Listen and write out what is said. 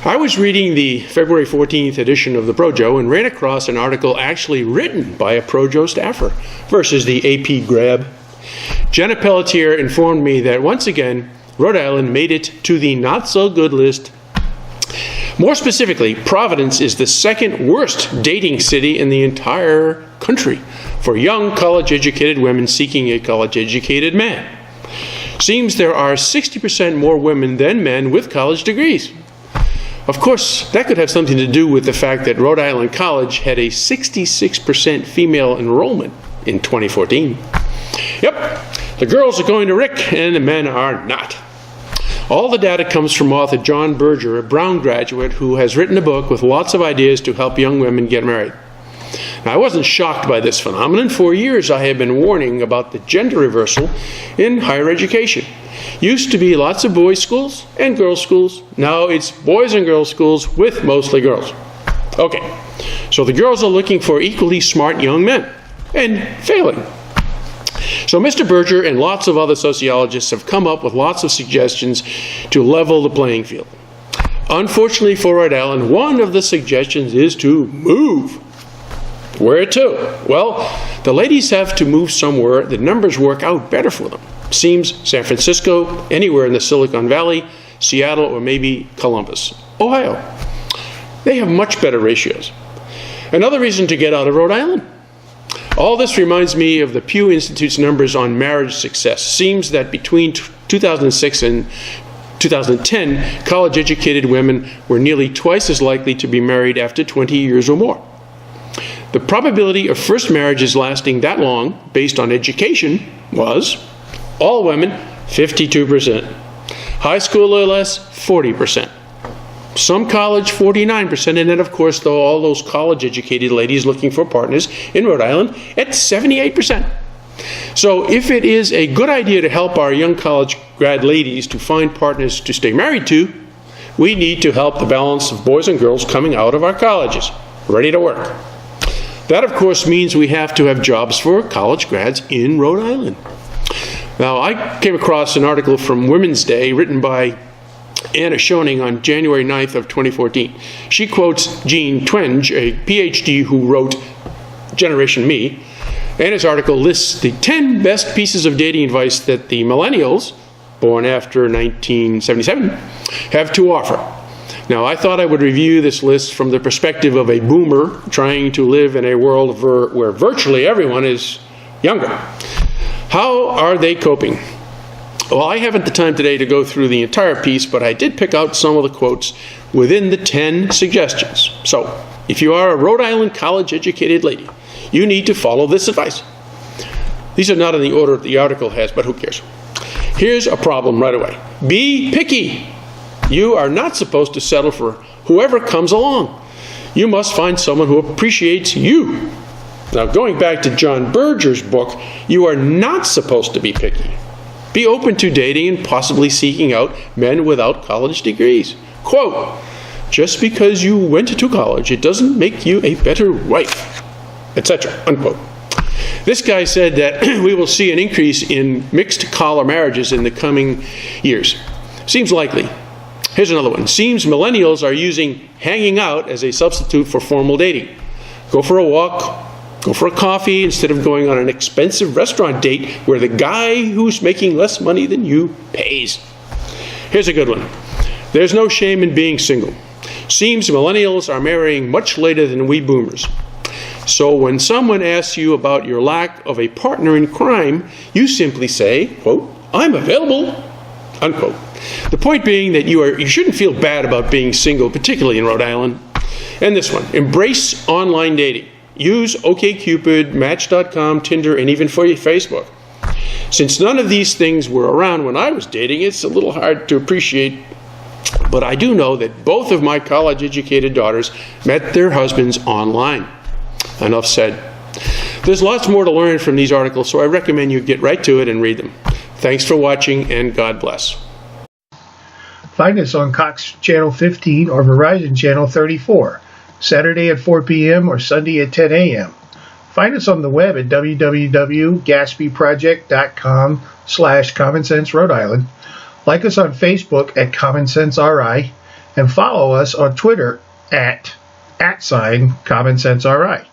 I was reading the February 14th edition of the Projo and ran across an article actually written by a Projo staffer versus the AP grab. Jenna Pelletier informed me that once again, Rhode Island made it to the not-so-good list. More specifically, Providence is the second worst dating city in the entire country for young college-educated women seeking a college-educated man. Seems there are 60% more women than men with college degrees. Of course, that could have something to do with the fact that Rhode Island College had a 66% female enrollment in 2014. Yep, the girls are going to Rick and the men are not. All the data comes from author John Berger, a Brown graduate who has written a book with lots of ideas to help young women get married. Now, I wasn't shocked by this phenomenon. For years, I have been warning about the gender reversal in higher education. Used to be lots of boys' schools and girls' schools. Now it's boys and girls' schools with mostly girls. Okay, so the girls are looking for equally smart young men and failing. So Mr. Berger and lots of other sociologists have come up with lots of suggestions to level the playing field. Unfortunately for Rhode Island, one of the suggestions is to move. Where to? Well, the ladies have to move somewhere the numbers work out better for them. Seems San Francisco, anywhere in the Silicon Valley, Seattle, or maybe Columbus, Ohio. They have much better ratios. Another reason to get out of Rhode Island. All this reminds me of the Pew Institute's numbers on marriage success. Seems that between 2006 and 2010, college-educated women were nearly twice as likely to be married after 20 years or more. The probability of first marriages lasting that long, based on education, was all women, 52%. High school or less, 40%. Some college, 49%. And then, of course, though, all those college-educated ladies looking for partners in Rhode Island at 78%. So if it is a good idea to help our young college grad ladies to find partners to stay married to, we need to help the balance of boys and girls coming out of our colleges, ready to work. That, of course, means we have to have jobs for college grads in Rhode Island. Now, I came across an article from Women's Day written by Anna Schoening on January 9th of 2014. She quotes Jean Twenge, a PhD who wrote Generation Me. Anna's article lists the 10 best pieces of dating advice that the millennials, born after 1977, have to offer. Now, I thought I would review this list from the perspective of a boomer trying to live in a world where virtually everyone is younger. How are they coping? Well, I haven't the time today to go through the entire piece, but I did pick out some of the quotes within the 10 suggestions. So, if you are a Rhode Island college-educated lady, you need to follow this advice. These are not in the order the article has, but who cares? Here's a problem right away. Be picky. You are not supposed to settle for whoever comes along. You must find someone who appreciates you. Now, going back to John Berger's book, you are not supposed to be picky. Be open to dating and possibly seeking out men without college degrees. Quote, just because you went to college, it doesn't make you a better wife, etc., unquote. This guy said that we will see an increase in mixed collar marriages in the coming years. Seems likely. Here's another one. Seems millennials are using hanging out as a substitute for formal dating. Go for a walk. Go for a coffee instead of going on an expensive restaurant date where the guy who's making less money than you pays. Here's a good one. There's no shame in being single. Seems millennials are marrying much later than we boomers. So when someone asks you about your lack of a partner in crime, you simply say, quote, I'm available, unquote. The point being that you shouldn't feel bad about being single, particularly in Rhode Island. And this one, embrace online dating. Use OkCupid, Match.com, Tinder, and even for your Facebook. Since none of these things were around when I was dating, it's a little hard to appreciate, but I do know that both of my college-educated daughters met their husbands online. Enough said. There's lots more to learn from these articles, so I recommend you get right to it and read them. Thanks for watching, and God bless. Find us on Cox Channel 15 or Verizon Channel 34. Saturday at 4 p.m. or Sunday at 10 a.m. Find us on the web at www.gatsbyproject.com/Common Sense Rhode Island. Like us on Facebook at Common Sense RI, and follow us on Twitter at @CommonSenseRI.